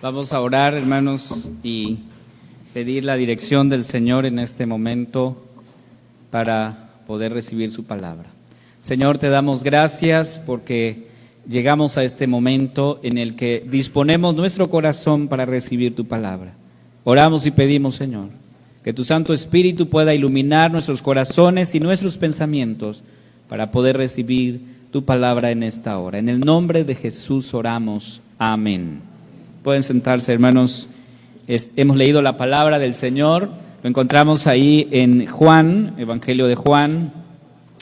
Vamos a orar, hermanos, y pedir la dirección del Señor en este momento para poder recibir su palabra. Señor, te damos gracias porque llegamos a este momento en el que disponemos nuestro corazón para recibir tu palabra. Oramos y pedimos, Señor, que tu Santo Espíritu pueda iluminar nuestros corazones y nuestros pensamientos para poder recibir tu palabra en esta hora. En el nombre de Jesús oramos. Amén. Pueden sentarse, hermanos. Hemos leído la palabra del Señor. Lo encontramos ahí en Juan, Evangelio de Juan,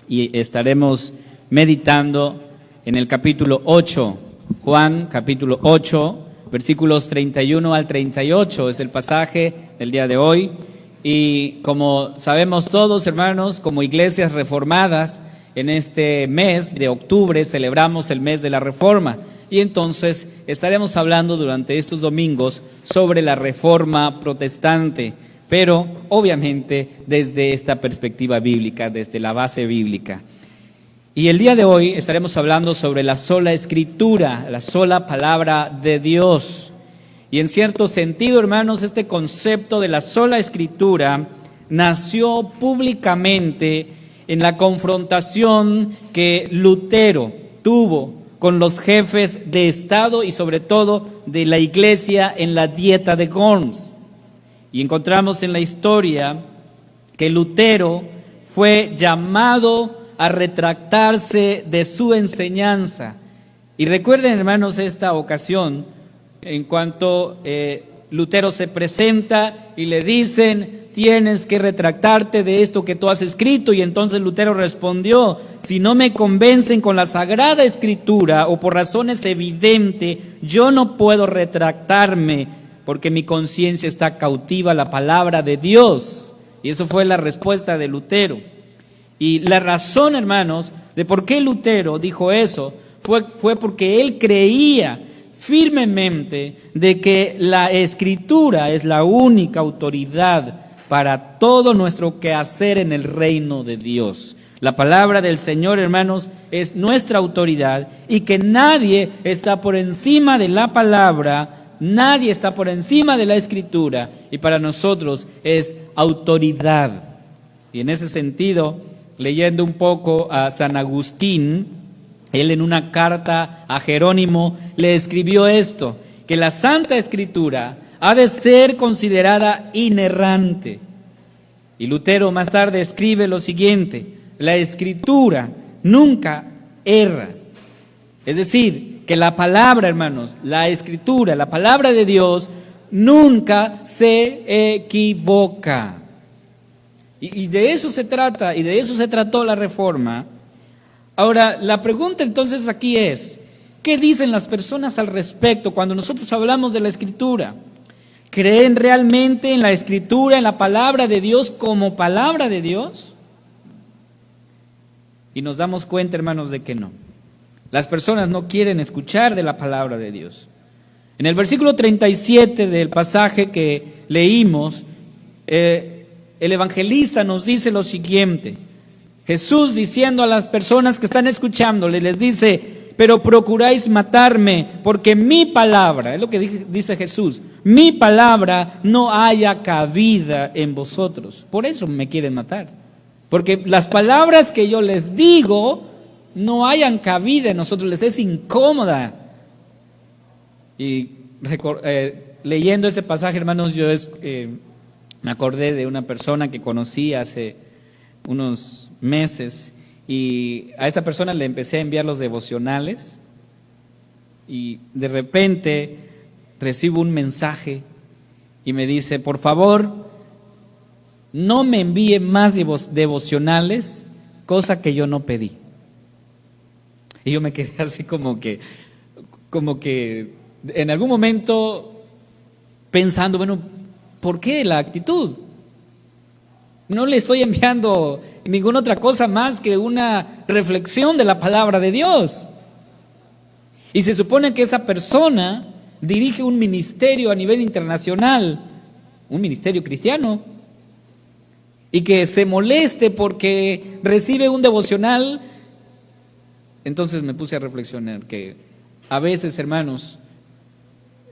y estaremos meditando en el capítulo 8. Juan, capítulo 8, versículos 31 al 38 es el pasaje del día de hoy. Y como sabemos todos, hermanos, como iglesias reformadas, en este mes de octubre celebramos el mes de la Reforma. Y entonces estaremos hablando durante estos domingos sobre la Reforma protestante, pero obviamente desde esta perspectiva bíblica, desde la base bíblica. Y el día de hoy estaremos hablando sobre la sola Escritura, la sola palabra de Dios. Y en cierto sentido, hermanos, este concepto de la sola Escritura nació públicamente en la confrontación que Lutero tuvo con los jefes de Estado y sobre todo de la Iglesia en la Dieta de Worms. Y encontramos en la historia que Lutero fue llamado a retractarse de su enseñanza. Y recuerden, hermanos, esta ocasión, en cuanto Lutero se presenta y le dicen: tienes que retractarte de esto que tú has escrito. Y entonces Lutero respondió: si no me convencen con la Sagrada Escritura o por razones evidentes, yo no puedo retractarme porque mi conciencia está cautiva a la palabra de Dios. Y eso fue la respuesta de Lutero. Y la razón, hermanos, de por qué Lutero dijo eso fue porque él creía firmemente de que la Escritura es la única autoridad para todo nuestro quehacer en el reino de Dios. La palabra del Señor, hermanos, es nuestra autoridad, y que nadie está por encima de la palabra, nadie está por encima de la Escritura, y para nosotros es autoridad. Y en ese sentido, leyendo un poco a San Agustín, él en una carta a Jerónimo le escribió esto: que la Santa Escritura ha de ser considerada inerrante. Y Lutero más tarde escribe lo siguiente: la Escritura nunca erra. Es decir, que la palabra, hermanos, la Escritura, la palabra de Dios, nunca se equivoca. Y de eso se trata, y de eso se trató la Reforma. Ahora, la pregunta entonces aquí es: ¿qué dicen las personas al respecto cuando nosotros hablamos de la Escritura? ¿Creen realmente en la Escritura, en la palabra de Dios como palabra de Dios? Y nos damos cuenta, hermanos, de que no. Las personas no quieren escuchar de la palabra de Dios. En el versículo 37 del pasaje que leímos, el evangelista nos dice lo siguiente. Jesús, diciendo a las personas que están escuchándole, les dice: pero procuráis matarme, porque mi palabra, es lo que dice Jesús, mi palabra no haya cabida en vosotros. Por eso me quieren matar, porque las palabras que yo les digo no hayan cabida en nosotros, les es incómoda. Y leyendo ese pasaje, hermanos, yo me acordé de una persona que conocí hace unos meses, y a esta persona le empecé a enviar los devocionales, y de repente recibo un mensaje y me dice: por favor, no me envíe más devocionales, cosa que yo no pedí. Y yo me quedé así como que en algún momento pensando, bueno, ¿por qué la actitud? No le estoy enviando ninguna otra cosa más que una reflexión de la palabra de Dios. Y se supone que esta persona dirige un ministerio a nivel internacional, un ministerio cristiano, y que se moleste porque recibe un devocional. Entonces me puse a reflexionar que a veces, hermanos,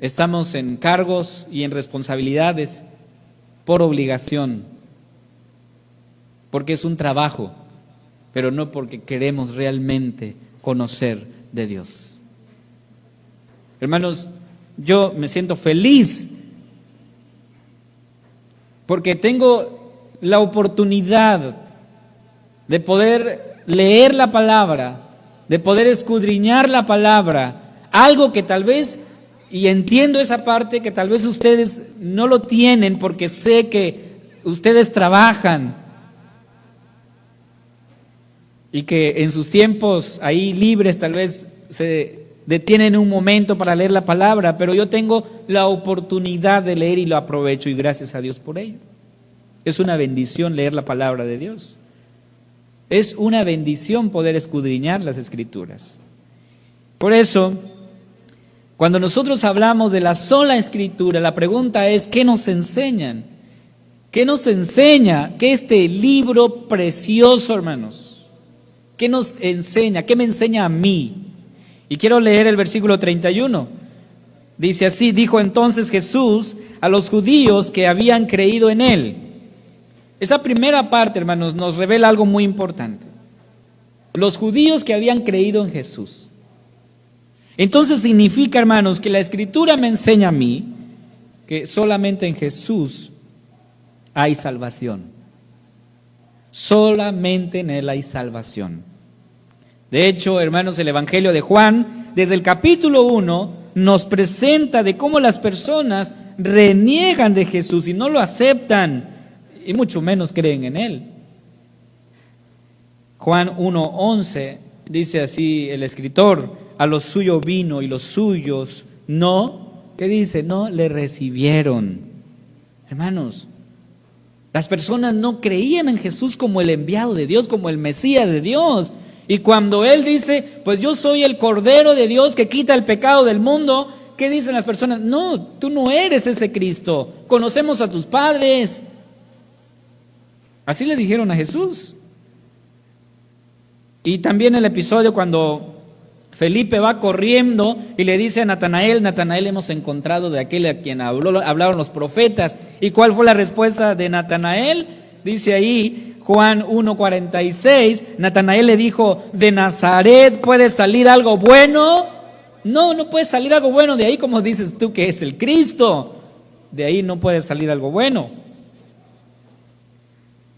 Estamos en cargos y en responsabilidades por obligación, porque es un trabajo, pero no porque queremos realmente conocer de Dios. Hermanos, yo me siento feliz porque tengo la oportunidad de poder leer la palabra, de poder escudriñar la palabra, algo que tal vez, y entiendo esa parte, que tal vez ustedes no lo tienen porque sé que ustedes trabajan y que en sus tiempos ahí libres tal vez se detienen un momento para leer la palabra, pero yo tengo la oportunidad de leer y lo aprovecho, y gracias a Dios por ello. Es una bendición leer la palabra de Dios. Es una bendición poder escudriñar las Escrituras. Por eso, cuando nosotros hablamos de la sola Escritura, la pregunta es, ¿qué nos enseñan? ¿Qué nos enseña? ¿Qué este libro precioso, hermanos? ¿Qué nos enseña? ¿Qué me enseña a mí? Y quiero leer el versículo 31. Dice así: dijo entonces Jesús a los judíos que habían creído en él. Esa primera parte, hermanos, nos revela algo muy importante. Los judíos que habían creído en Jesús. Entonces significa, hermanos, que la Escritura me enseña a mí que solamente en Jesús hay salvación. Solamente en Él hay salvación. De hecho, hermanos, el Evangelio de Juan, desde el capítulo 1, nos presenta de cómo las personas reniegan de Jesús y no lo aceptan, y mucho menos creen en Él. Juan 1:11 dice así el escritor: a los suyos vino y los suyos no, ¿qué dice? No le recibieron. Hermanos, las personas no creían en Jesús como el enviado de Dios, como el Mesías de Dios. Y cuando Él dice, pues yo soy el Cordero de Dios que quita el pecado del mundo, ¿qué dicen las personas? No, tú no eres ese Cristo. Conocemos a tus padres. Así le dijeron a Jesús. Y también el episodio cuando Felipe va corriendo y le dice a Natanael: Natanael, hemos encontrado de aquel a quien hablaron los profetas. ¿Y cuál fue la respuesta de Natanael? Dice ahí Juan 1:46, Natanael le dijo: ¿de Nazaret puede salir algo bueno? No, no puede salir algo bueno de ahí, como dices tú que es el Cristo. De ahí no puede salir algo bueno.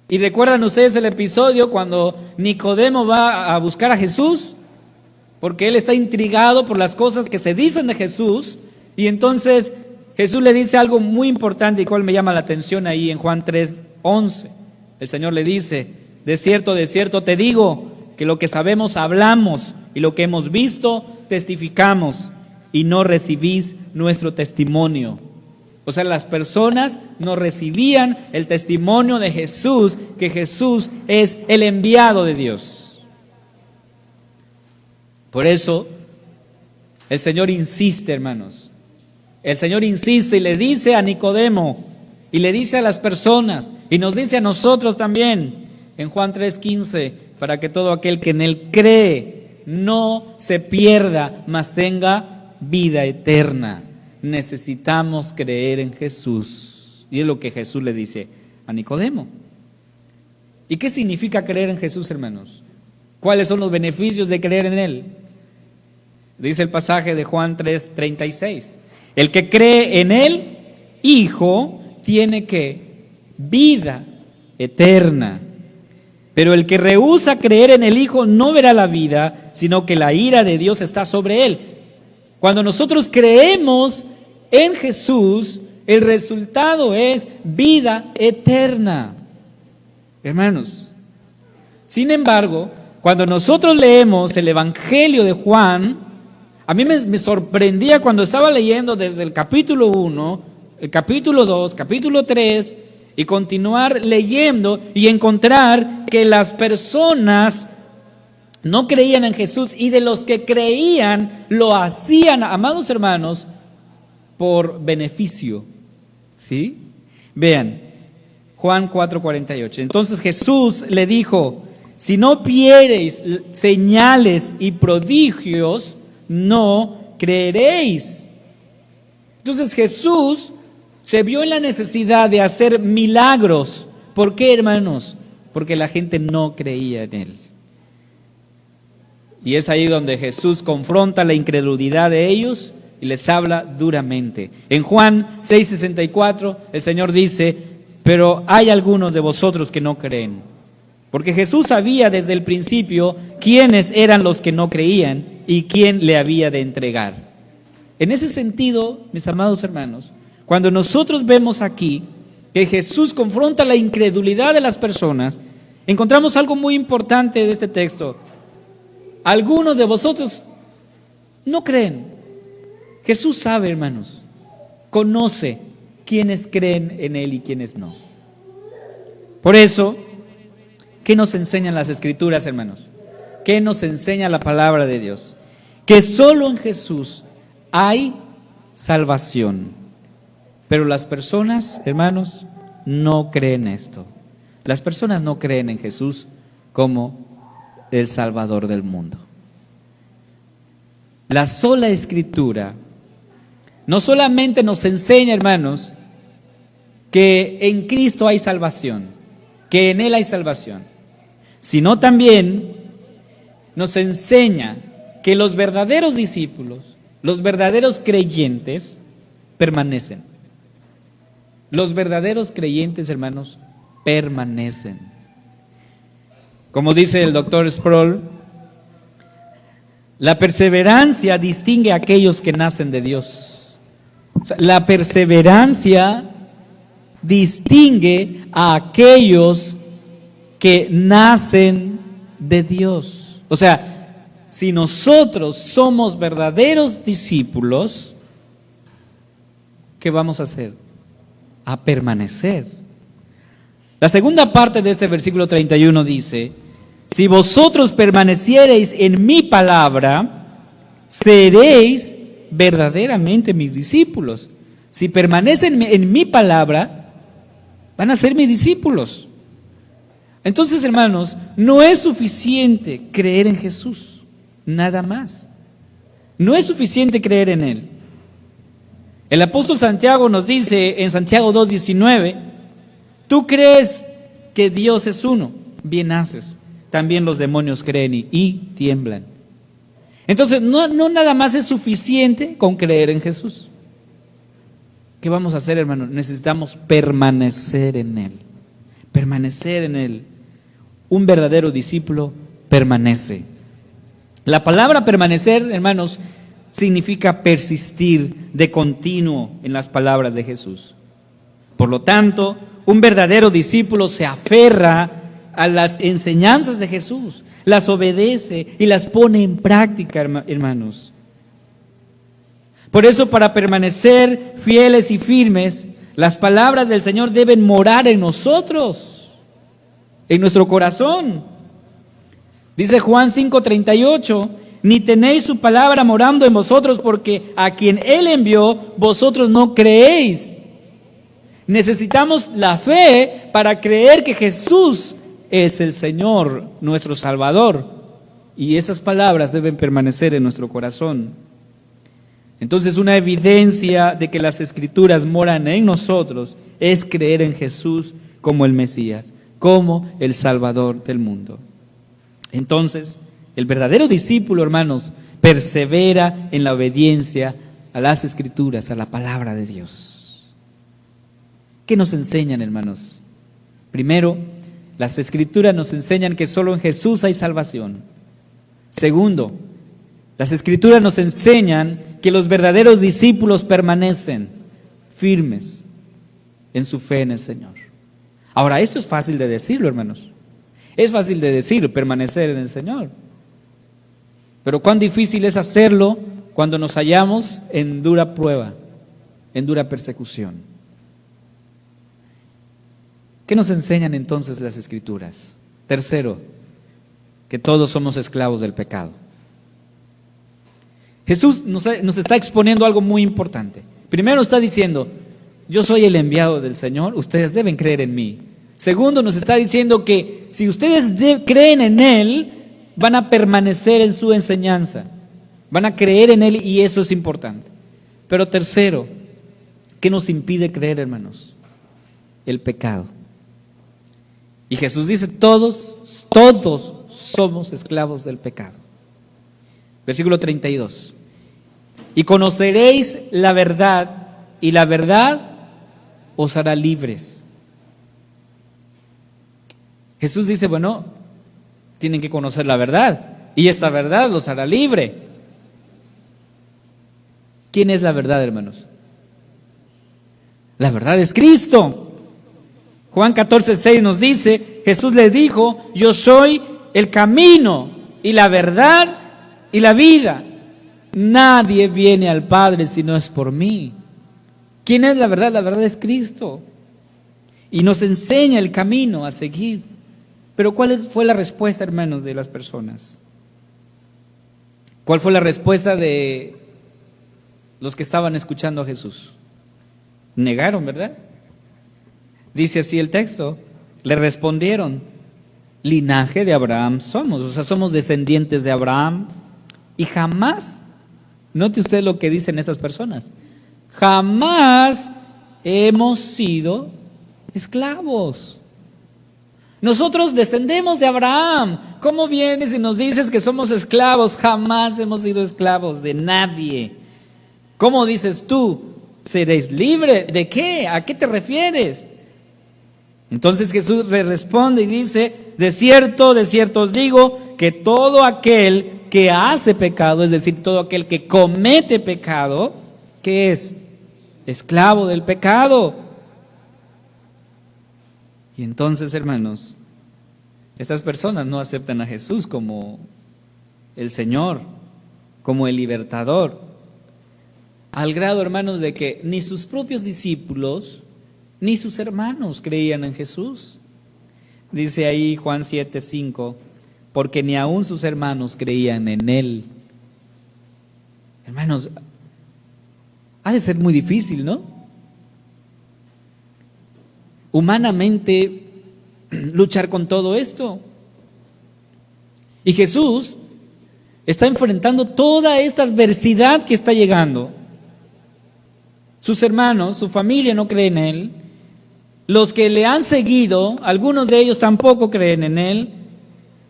¿Y recuerdan ustedes el episodio cuando Nicodemo va a buscar a Jesús? Porque él está intrigado por las cosas que se dicen de Jesús. Y entonces Jesús le dice algo muy importante, y cual me llama la atención ahí en Juan 3:11. El Señor le dice: de cierto te digo, que lo que sabemos hablamos, y lo que hemos visto testificamos, y no recibís nuestro testimonio. O sea, las personas no recibían el testimonio de Jesús, que Jesús es el enviado de Dios. Por eso, el Señor insiste, hermanos. El Señor insiste y le dice a Nicodemo, y le dice a las personas, y nos dice a nosotros también, en Juan 3:15, para que todo aquel que en Él cree no se pierda, mas tenga vida eterna. Necesitamos creer en Jesús. Y es lo que Jesús le dice a Nicodemo. ¿Y qué significa creer en Jesús, hermanos? ¿Cuáles son los beneficios de creer en Él? Dice el pasaje de Juan 3:36. El que cree en el Hijo tiene que vida eterna. Pero el que rehúsa creer en el Hijo no verá la vida, sino que la ira de Dios está sobre él. Cuando nosotros creemos en Jesús, el resultado es vida eterna. Hermanos, sin embargo, cuando nosotros leemos el Evangelio de Juan, a mí me sorprendía cuando estaba leyendo desde el capítulo 1, el capítulo 2, capítulo 3, y continuar leyendo y encontrar que las personas no creían en Jesús, y de los que creían lo hacían, amados hermanos, por beneficio. ¿Sí? Vean, Juan 4:48. Entonces Jesús le dijo: si no viereis señales y prodigios, no creeréis. Entonces Jesús se vio en la necesidad de hacer milagros. ¿Por qué, hermanos? Porque la gente no creía en Él. Y es ahí donde Jesús confronta la incredulidad de ellos y les habla duramente. En Juan 6:64 el Señor dice: pero hay algunos de vosotros que no creen. Porque Jesús sabía desde el principio quiénes eran los que no creían y quién le había de entregar. En ese sentido, mis amados hermanos, cuando nosotros vemos aquí que Jesús confronta la incredulidad de las personas, encontramos algo muy importante de este texto. Algunos de vosotros no creen. Jesús sabe, hermanos, conoce quiénes creen en Él y quiénes no. Por eso, ¿qué nos enseñan las Escrituras, hermanos? ¿Qué nos enseña la palabra de Dios? Que solo en Jesús hay salvación. Pero las personas, hermanos, no creen esto. Las personas no creen en Jesús como el Salvador del mundo. La sola Escritura no solamente nos enseña, hermanos, que en Cristo hay salvación, que en Él hay salvación, sino también nos enseña que los verdaderos discípulos, los verdaderos creyentes, permanecen. Los verdaderos creyentes, hermanos, permanecen. Como dice el doctor Sproul, la perseverancia distingue a aquellos que nacen de Dios. O sea, la perseverancia distingue a aquellos que nacen de Dios. O sea, si nosotros somos verdaderos discípulos, ¿qué vamos a hacer? A permanecer. La segunda parte de este versículo 31 dice: si vosotros permaneciereis en mi palabra, seréis verdaderamente mis discípulos. Si permanecen en mi palabra, van a ser mis discípulos. Entonces, hermanos, no es suficiente creer en Jesús, nada más. No es suficiente creer en Él. El apóstol Santiago nos dice en Santiago 2:19: tú crees que Dios es uno, bien haces. También los demonios creen y tiemblan. Entonces, no nada más es suficiente con creer en Jesús. ¿Qué vamos a hacer, hermano? Necesitamos permanecer en Él. Permanecer en Él. Un verdadero discípulo permanece. La palabra permanecer, hermanos, significa persistir de continuo en las palabras de Jesús. Por lo tanto, un verdadero discípulo se aferra a las enseñanzas de Jesús, las obedece y las pone en práctica, hermanos. Por eso, para permanecer fieles y firmes, las palabras del Señor deben morar en nosotros, en nuestro corazón. Dice Juan 5:38: ni tenéis su palabra morando en vosotros, porque a quien Él envió, vosotros no creéis. Necesitamos la fe para creer que Jesús es el Señor, nuestro Salvador, y esas palabras deben permanecer en nuestro corazón. Entonces, una evidencia de que las Escrituras moran en nosotros es creer en Jesús como el Mesías, como el Salvador del mundo. Entonces, el verdadero discípulo, hermanos, persevera en la obediencia a las Escrituras, a la palabra de Dios. ¿Qué nos enseñan, hermanos? Primero, las Escrituras nos enseñan que solo en Jesús hay salvación. Segundo, las Escrituras nos enseñan que los verdaderos discípulos permanecen firmes en su fe en el Señor. Ahora, esto es fácil de decirlo, hermanos. Es fácil de decir, permanecer en el Señor. Pero cuán difícil es hacerlo cuando nos hallamos en dura prueba, en dura persecución. ¿Qué nos enseñan entonces las Escrituras? Tercero, que todos somos esclavos del pecado. Jesús nos está exponiendo algo muy importante. Primero está diciendo: yo soy el enviado del Señor, ustedes deben creer en mí. Segundo, nos está diciendo que si ustedes creen en Él, van a permanecer en su enseñanza, van a creer en Él, y eso es importante. Pero tercero, ¿Qué nos impide creer, hermanos? El pecado. Y Jesús dice, todos somos esclavos del pecado. Versículo 32. Y conoceréis la verdad, y la verdad os hará libres. Jesús dice, bueno, tienen que conocer la verdad, y esta verdad los hará libre. ¿Quién es la verdad, hermanos? La verdad es Cristo. Juan 14:6 nos dice, Jesús le dijo, yo soy el camino y la verdad y la vida. Nadie viene al Padre si no es por mí. ¿Quién es la verdad? La verdad es Cristo. Y nos enseña el camino a seguir. Pero ¿cuál fue la respuesta, hermanos, de las personas? ¿Cuál fue la respuesta de los que estaban escuchando a Jesús? Negaron, ¿verdad? Dice así el texto, le respondieron, linaje de Abraham somos, o sea, somos descendientes de Abraham, y jamás, note usted lo que dicen esas personas, jamás hemos sido esclavos. Nosotros descendemos de Abraham. ¿Cómo vienes y nos dices que somos esclavos? Jamás hemos sido esclavos de nadie. ¿Cómo dices tú? ¿Seréis libre? ¿De qué? ¿A qué te refieres? Entonces Jesús le responde y dice, de cierto os digo, que todo aquel que hace pecado, es decir, todo aquel que comete pecado, ¿qué es? Esclavo del pecado. Y entonces, hermanos, estas personas no aceptan a Jesús como el Señor, como el libertador, al grado, hermanos, de que ni sus propios discípulos ni sus hermanos creían en Jesús. Dice ahí Juan 7:5, porque ni aun sus hermanos creían en Él. Hermanos, ha de ser muy difícil, ¿no? Humanamente luchar con todo esto. Y Jesús está enfrentando toda esta adversidad que está llegando. Sus hermanos, su familia no creen en Él. Los que le han seguido, algunos de ellos tampoco creen en Él,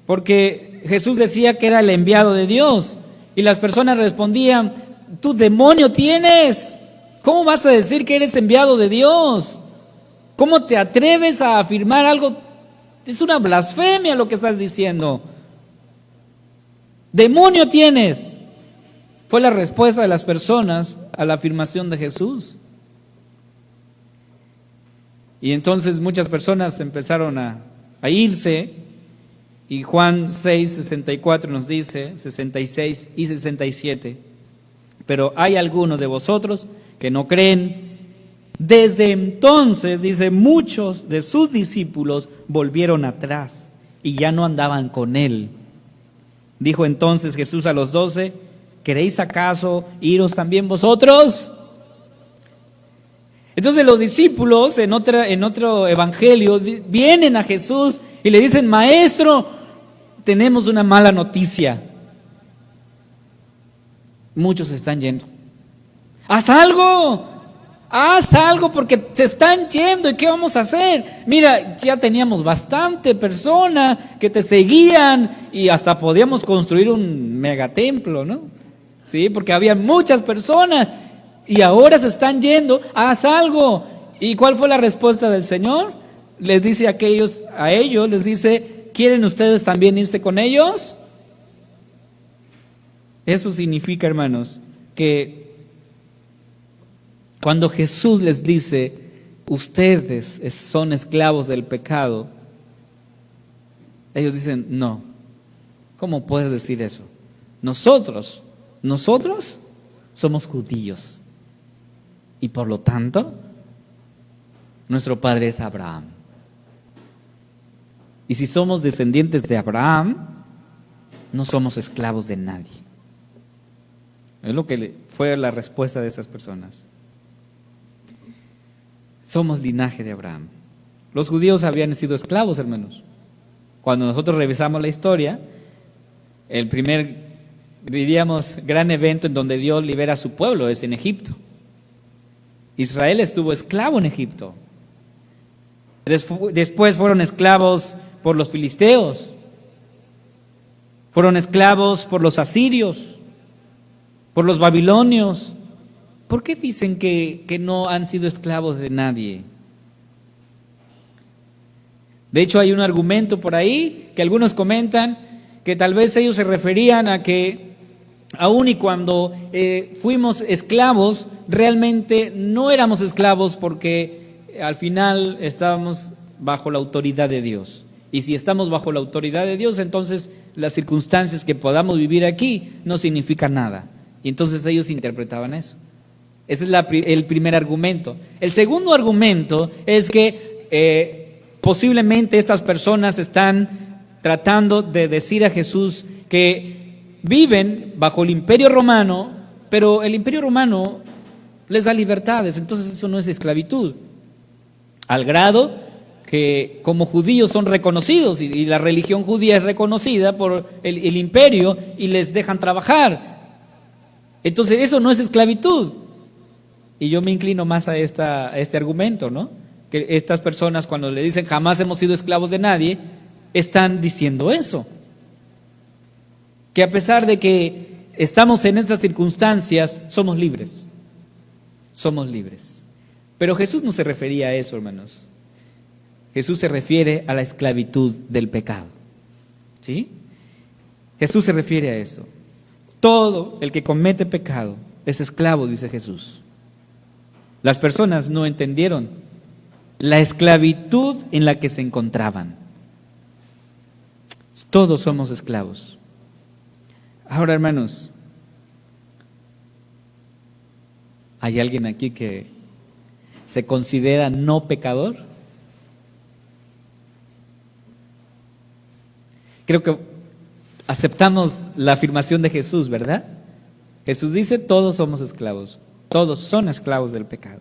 porque Jesús decía que era el enviado de Dios. Y las personas respondían, tú demonio tienes, ¿cómo vas a decir que eres enviado de Dios? ¿Cómo te atreves a afirmar algo? Es una blasfemia lo que estás diciendo. Demonio tienes. Fue la respuesta de las personas a la afirmación de Jesús. Y entonces muchas personas empezaron a irse, y Juan 6:64 nos dice, 66 y 67, pero hay algunos de vosotros que no creen. Desde entonces, dice, muchos de sus discípulos volvieron atrás y ya no andaban con Él. Dijo entonces Jesús a los 12, ¿queréis acaso iros también vosotros? Entonces los discípulos en otro evangelio vienen a Jesús y le dicen, maestro, tenemos una mala noticia. Muchos se están yendo. Haz algo porque se están yendo. ¿Y qué vamos a hacer? Mira, ya teníamos bastante personas que te seguían y hasta podíamos construir un megatemplo, ¿no? Sí, porque había muchas personas. Y ahora se están yendo, haz algo. ¿Y cuál fue la respuesta del Señor? Les dice a ellos, les dice, ¿quieren ustedes también irse con ellos? Eso significa, hermanos, que cuando Jesús les dice, ustedes son esclavos del pecado, ellos dicen, no, ¿cómo puedes decir eso? Nosotros somos judíos. Y por lo tanto, nuestro padre es Abraham. Y si somos descendientes de Abraham, no somos esclavos de nadie. Es lo que fue la respuesta de esas personas. Somos linaje de Abraham. Los judíos habían sido esclavos, hermanos. Cuando nosotros revisamos la historia, el primer, diríamos, gran evento en donde Dios libera a su pueblo es en Egipto. Israel estuvo esclavo en Egipto. Después fueron esclavos por los filisteos. Fueron esclavos por los asirios, por los babilonios. ¿Por qué dicen que no han sido esclavos de nadie? De hecho, hay un argumento por ahí que algunos comentan que tal vez ellos se referían a que aun y cuando fuimos esclavos, realmente no éramos esclavos porque al final estábamos bajo la autoridad de Dios. Y si estamos bajo la autoridad de Dios, entonces las circunstancias que podamos vivir aquí no significan nada. Y entonces ellos interpretaban eso. Ese es el primer argumento. El segundo argumento es que posiblemente estas personas están tratando de decir a Jesús que viven bajo el Imperio Romano, pero el Imperio Romano les da libertades, entonces eso no es esclavitud. Al grado que como judíos son reconocidos y la religión judía es reconocida por el imperio y les dejan trabajar. Entonces eso no es esclavitud. Y yo me inclino más a este argumento, ¿no? Que estas personas cuando le dicen jamás hemos sido esclavos de nadie, están diciendo eso. Que a pesar de que estamos en estas circunstancias, somos libres. Somos libres. Pero Jesús no se refería a eso, hermanos. Jesús se refiere a la esclavitud del pecado. ¿Sí? Jesús se refiere a eso. Todo el que comete pecado es esclavo, dice Jesús. Las personas no entendieron la esclavitud en la que se encontraban. Todos somos esclavos. Ahora, hermanos, ¿hay alguien aquí que se considera no pecador? Creo que aceptamos la afirmación de Jesús, ¿verdad? Jesús dice, todos somos esclavos, todos son esclavos del pecado.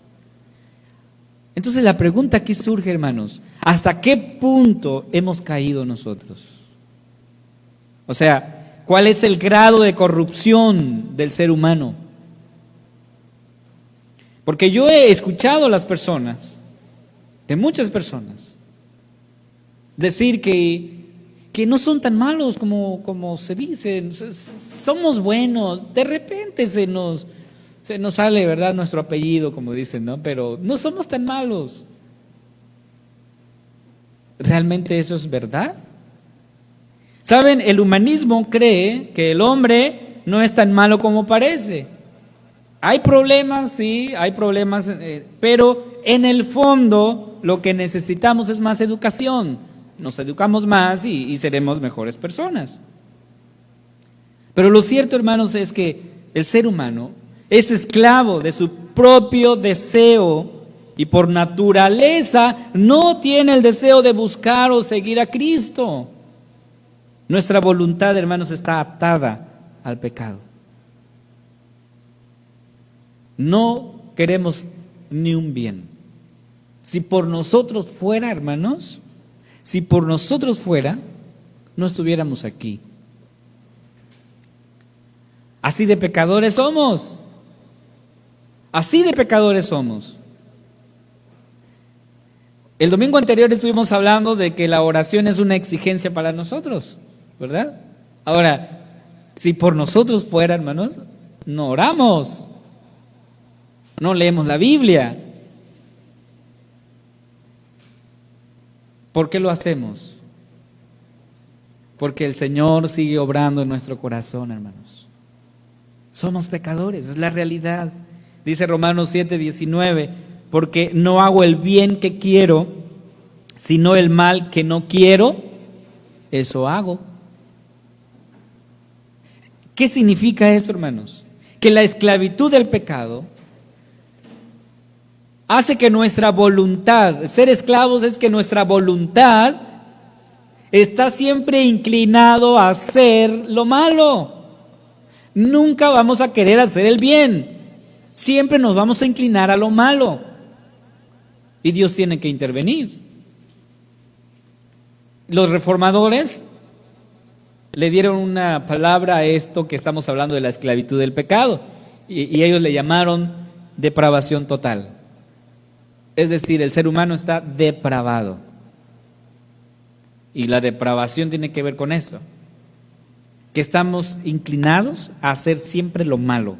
Entonces la pregunta aquí surge, hermanos, ¿hasta qué punto hemos caído nosotros? O sea, ¿cuál es el grado de corrupción del ser humano? Porque yo he escuchado a las personas, de muchas personas, decir que no son tan malos como se dice, somos buenos, de repente se nos sale, ¿verdad?, nuestro apellido, como dicen, ¿no? Pero no somos tan malos. ¿Realmente eso es verdad? ¿Saben? El humanismo cree que el hombre no es tan malo como parece. Hay problemas, sí, hay problemas, pero en el fondo lo que necesitamos es más educación. Nos educamos más y seremos mejores personas. Pero lo cierto, hermanos, es que el ser humano es esclavo de su propio deseo y por naturaleza no tiene el deseo de buscar o seguir a Cristo. Nuestra voluntad, hermanos, está atada al pecado. No queremos ni un bien. Si por nosotros fuera, hermanos, si por nosotros fuera, no estuviéramos aquí. Así de pecadores somos. Así de pecadores somos. El domingo anterior estuvimos hablando de que la oración es una exigencia para nosotros, ¿verdad? Ahora, si por nosotros fuera, hermanos, no oramos, no leemos la Biblia. ¿Por qué lo hacemos? Porque el Señor sigue obrando en nuestro corazón, hermanos. Somos pecadores, es la realidad. Dice Romanos 7:19, porque no hago el bien que quiero, sino el mal que no quiero, eso hago. ¿Qué significa eso, hermanos? Que la esclavitud del pecado hace que nuestra voluntad, ser esclavos es que nuestra voluntad está siempre inclinado a hacer lo malo. Nunca vamos a querer hacer el bien. Siempre nos vamos a inclinar a lo malo. Y Dios tiene que intervenir. Los reformadores le dieron una palabra a esto que estamos hablando de la esclavitud del pecado. Y ellos le llamaron depravación total. Es decir, el ser humano está depravado. Y la depravación tiene que ver con eso, que estamos inclinados a hacer siempre lo malo.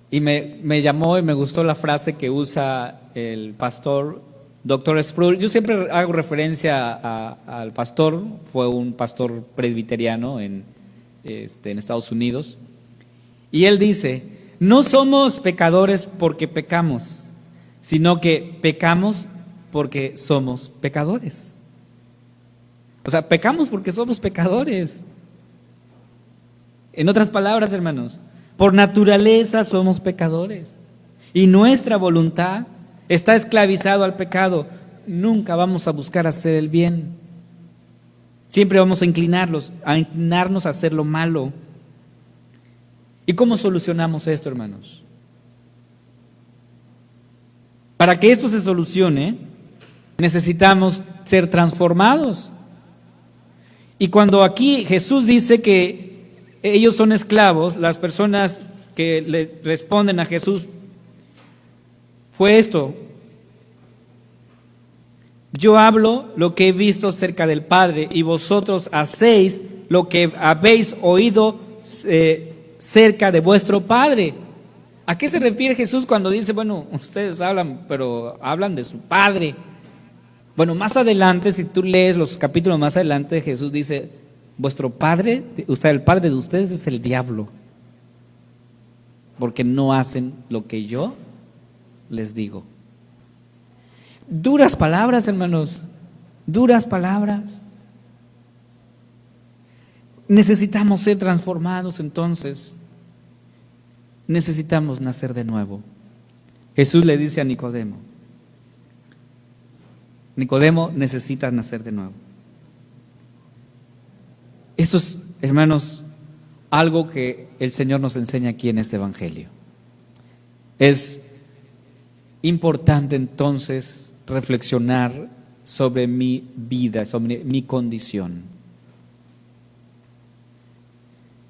Y me llamó y me gustó la frase que usa el pastor Dr. Sproul. Yo siempre hago referencia al pastor, fue un pastor presbiteriano en Estados Unidos. Y él dice, no somos pecadores porque pecamos, sino que pecamos porque somos pecadores. O sea, pecamos porque somos pecadores. En otras palabras, hermanos, por naturaleza somos pecadores y nuestra voluntad está esclavizado al pecado. Nunca vamos a buscar hacer el bien. Siempre vamos a inclinarnos a hacer lo malo. ¿Y cómo solucionamos esto, hermanos? Para que esto se solucione, necesitamos ser transformados. Y cuando aquí Jesús dice que ellos son esclavos, las personas que le responden a Jesús, fue esto: yo hablo lo que he visto cerca del Padre, y vosotros hacéis lo que habéis oído cerca de vuestro Padre. ¿A qué se refiere Jesús cuando dice, bueno, ustedes hablan, pero hablan de su Padre? Bueno, más adelante, si tú lees los capítulos más adelante, Jesús dice, vuestro padre, el padre de ustedes es el diablo, porque no hacen lo que yo les digo. Duras palabras, hermanos, duras palabras. Necesitamos ser transformados, entonces necesitamos nacer de nuevo. Jesús le dice a Nicodemo, Nicodemo, necesitas nacer de nuevo. Eso es, hermanos, algo que el Señor nos enseña aquí en este Evangelio. Es importante entonces reflexionar sobre mi vida, sobre mi condición.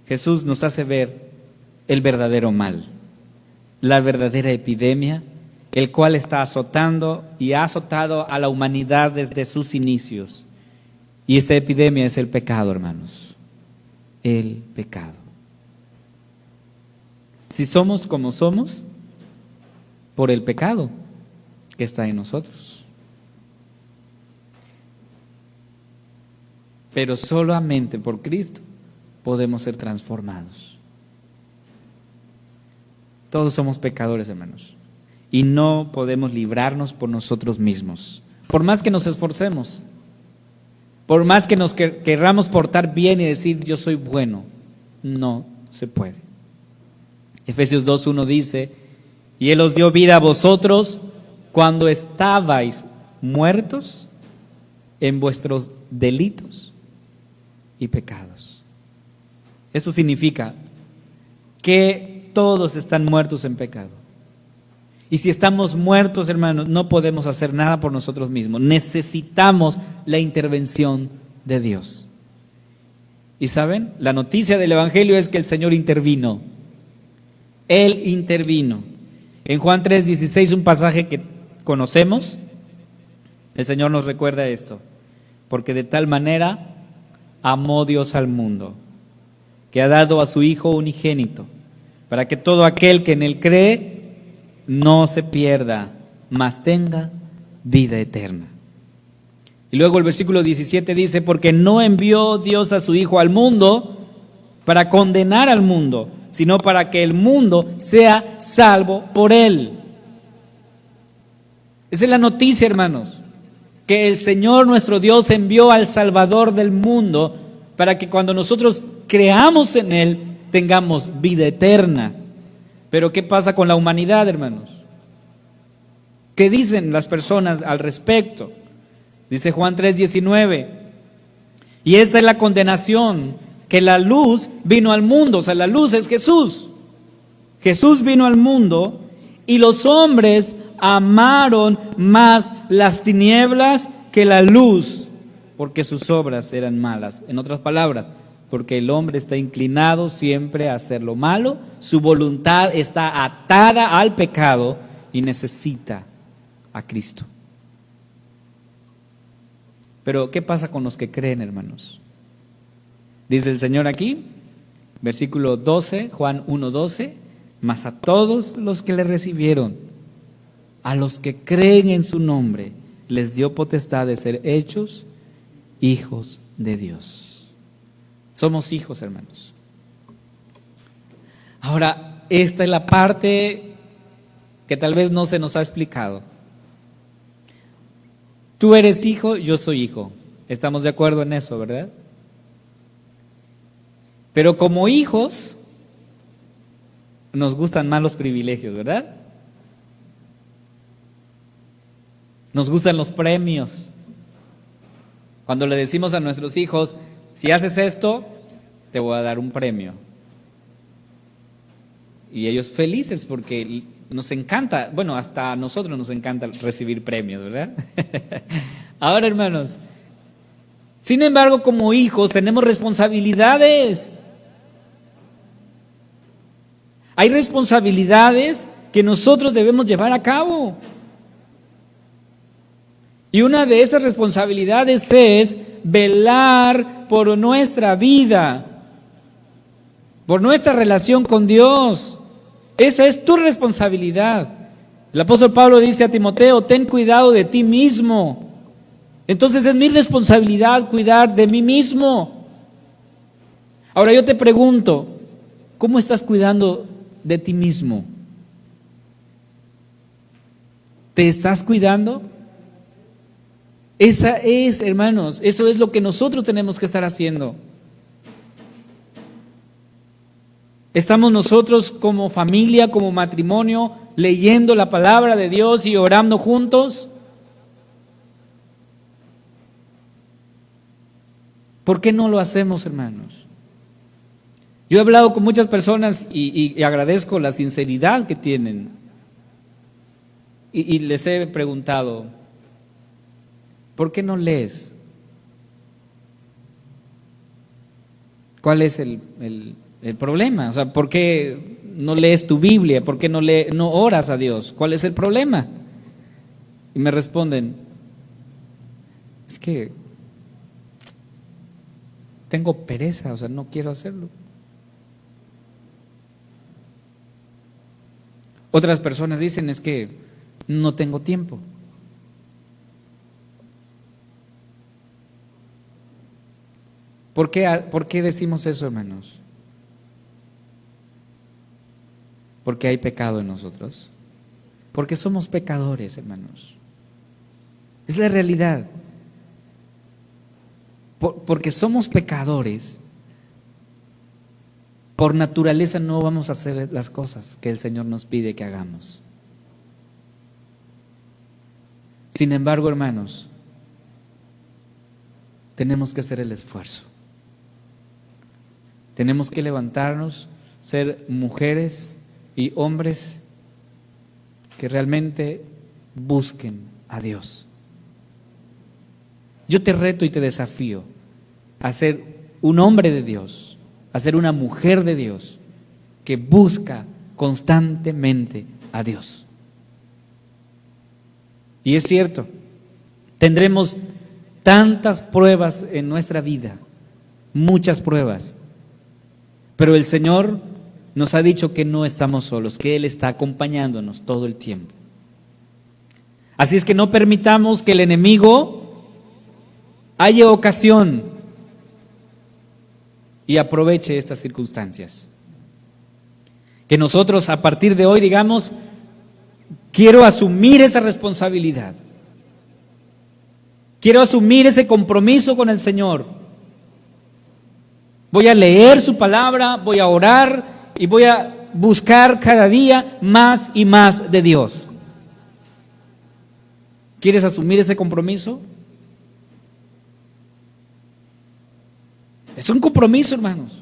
Jesús nos hace ver el verdadero mal, la verdadera epidemia, el cual está azotando y ha azotado a la humanidad desde sus inicios. Y esta epidemia es el pecado, hermanos. El pecado. Si somos como somos, por el pecado que está en nosotros. Pero solamente por Cristo podemos ser transformados. Todos somos pecadores, hermanos, y no podemos librarnos por nosotros mismos. Por más que nos esforcemos, por más que nos querramos portar bien y decir yo soy bueno, no se puede. Efesios 2:1 dice, y Él os dio vida a vosotros cuando estabais muertos en vuestros delitos y pecados. Eso significa que todos están muertos en pecado. Y si estamos muertos, hermanos, no podemos hacer nada por nosotros mismos. Necesitamos la intervención de Dios. Y ¿saben? La noticia del Evangelio es que el Señor intervino. Él intervino. En Juan 3:16, un pasaje que conocemos, el Señor nos recuerda esto. Porque de tal manera amó Dios al mundo, que ha dado a su Hijo unigénito, para que todo aquel que en Él cree no se pierda, mas tenga vida eterna. Y luego el versículo 17 dice, porque no envió Dios a su Hijo al mundo para condenar al mundo, sino para que el mundo sea salvo por Él. Esa es la noticia, hermanos, que el Señor nuestro Dios envió al Salvador del mundo para que cuando nosotros creamos en Él tengamos vida eterna. Pero ¿qué pasa con la humanidad, hermanos? ¿Qué dicen las personas al respecto? Dice Juan 3:19, y esta es la condenación, que la luz vino al mundo. O sea, la luz es Jesús. Jesús vino al mundo y los hombres amaron más las tinieblas que la luz, porque sus obras eran malas. En otras palabras, porque el hombre está inclinado siempre a hacer lo malo, su voluntad está atada al pecado y necesita a Cristo. Pero ¿qué pasa con los que creen, hermanos? Dice el Señor aquí, versículo 12, Juan 1:12, mas a todos los que le recibieron, a los que creen en su nombre, les dio potestad de ser hechos hijos de Dios. Somos hijos, hermanos. Ahora, esta es la parte que tal vez no se nos ha explicado. Tú eres hijo, yo soy hijo. Estamos de acuerdo en eso, ¿verdad? Pero como hijos, nos gustan más los privilegios, ¿verdad? Nos gustan los premios. Cuando le decimos a nuestros hijos, si haces esto, te voy a dar un premio. Y ellos felices porque nos encanta, bueno, hasta a nosotros nos encanta recibir premios, ¿verdad? Ahora, hermanos, sin embargo, como hijos tenemos responsabilidades. Hay responsabilidades que nosotros debemos llevar a cabo. Y una de esas responsabilidades es velar por nuestra vida, por nuestra relación con Dios. Esa es tu responsabilidad. El apóstol Pablo dice a Timoteo, ten cuidado de ti mismo. Entonces es mi responsabilidad cuidar de mí mismo. Ahora yo te pregunto, ¿cómo estás cuidando de ti mismo? ¿Te estás cuidando? Esa es, hermanos, eso es lo que nosotros tenemos que estar haciendo. ¿Estamos nosotros como familia, como matrimonio, leyendo la palabra de Dios y orando juntos? ¿Por qué no lo hacemos, hermanos? Yo he hablado con muchas personas y agradezco la sinceridad que tienen. Y les he preguntado, ¿por qué no lees? ¿Cuál es el problema? O sea, ¿por qué no lees tu Biblia? ¿Por qué no oras a Dios? ¿Cuál es el problema? Y me responden, es que tengo pereza, o sea, no quiero hacerlo. Otras personas dicen, es que no tengo tiempo. ¿Por qué decimos eso, hermanos? Porque hay pecado en nosotros. Porque somos pecadores, hermanos. Es la realidad. Porque somos pecadores, por naturaleza no vamos a hacer las cosas que el Señor nos pide que hagamos. Sin embargo, hermanos, tenemos que hacer el esfuerzo. Tenemos que levantarnos, ser mujeres y hombres que realmente busquen a Dios. Yo te reto y te desafío a ser un hombre de Dios, a ser una mujer de Dios que busca constantemente a Dios. Y es cierto, tendremos tantas pruebas en nuestra vida, muchas pruebas, pero el Señor nos ha dicho que no estamos solos, que Él está acompañándonos todo el tiempo. Así es que no permitamos que el enemigo haya ocasión y aproveche estas circunstancias. Que nosotros a partir de hoy digamos, quiero asumir esa responsabilidad. Quiero asumir ese compromiso con el Señor. Voy a leer su palabra, voy a orar y voy a buscar cada día más y más de Dios. ¿Quieres asumir ese compromiso? Es un compromiso, hermanos.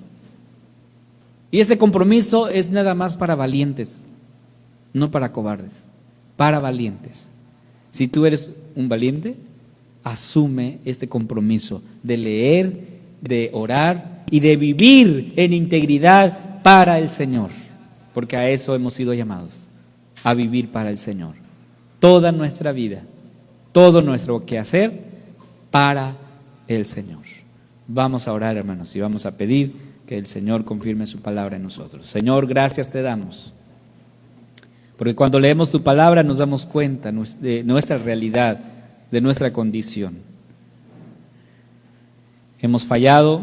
Y ese compromiso es nada más para valientes, no para cobardes, para valientes. Si tú eres un valiente, asume este compromiso de leer, de orar y de vivir en integridad para el Señor, porque a eso hemos sido llamados, a vivir para el Señor. Toda nuestra vida, todo nuestro quehacer para el Señor. Vamos a orar, hermanos, y vamos a pedir que el Señor confirme su palabra en nosotros. Señor, gracias te damos, porque cuando leemos tu palabra nos damos cuenta de nuestra realidad, de nuestra condición. Hemos fallado,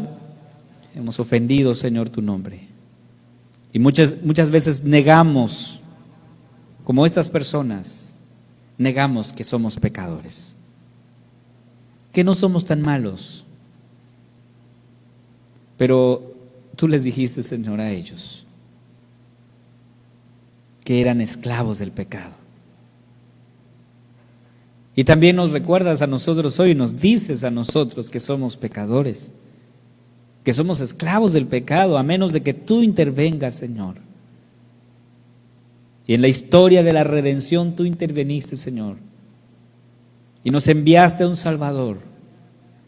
hemos ofendido, Señor, tu nombre. Y muchas veces negamos, como estas personas, negamos que somos pecadores, que no somos tan malos. Pero tú les dijiste, Señor, a ellos que eran esclavos del pecado. Y también nos recuerdas a nosotros hoy, nos dices a nosotros que somos pecadores, que somos esclavos del pecado, a menos de que tú intervengas, Señor. Y en la historia de la redención tú interveniste, Señor, y nos enviaste a un Salvador,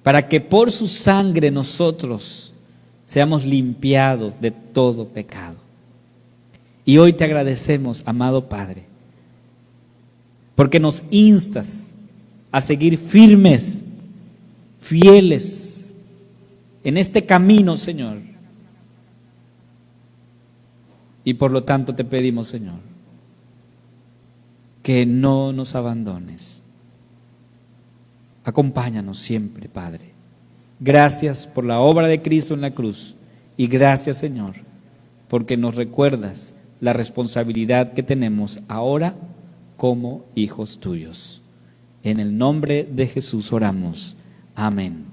para que por su sangre nosotros seamos limpiados de todo pecado. Y hoy te agradecemos, amado Padre, porque nos instas a seguir firmes, fieles en este camino, Señor. Y por lo tanto te pedimos, Señor, que no nos abandones. Acompáñanos siempre, Padre. Gracias por la obra de Cristo en la cruz. Y gracias, Señor, porque nos recuerdas la responsabilidad que tenemos ahora como hijos tuyos. En el nombre de Jesús oramos. Amén.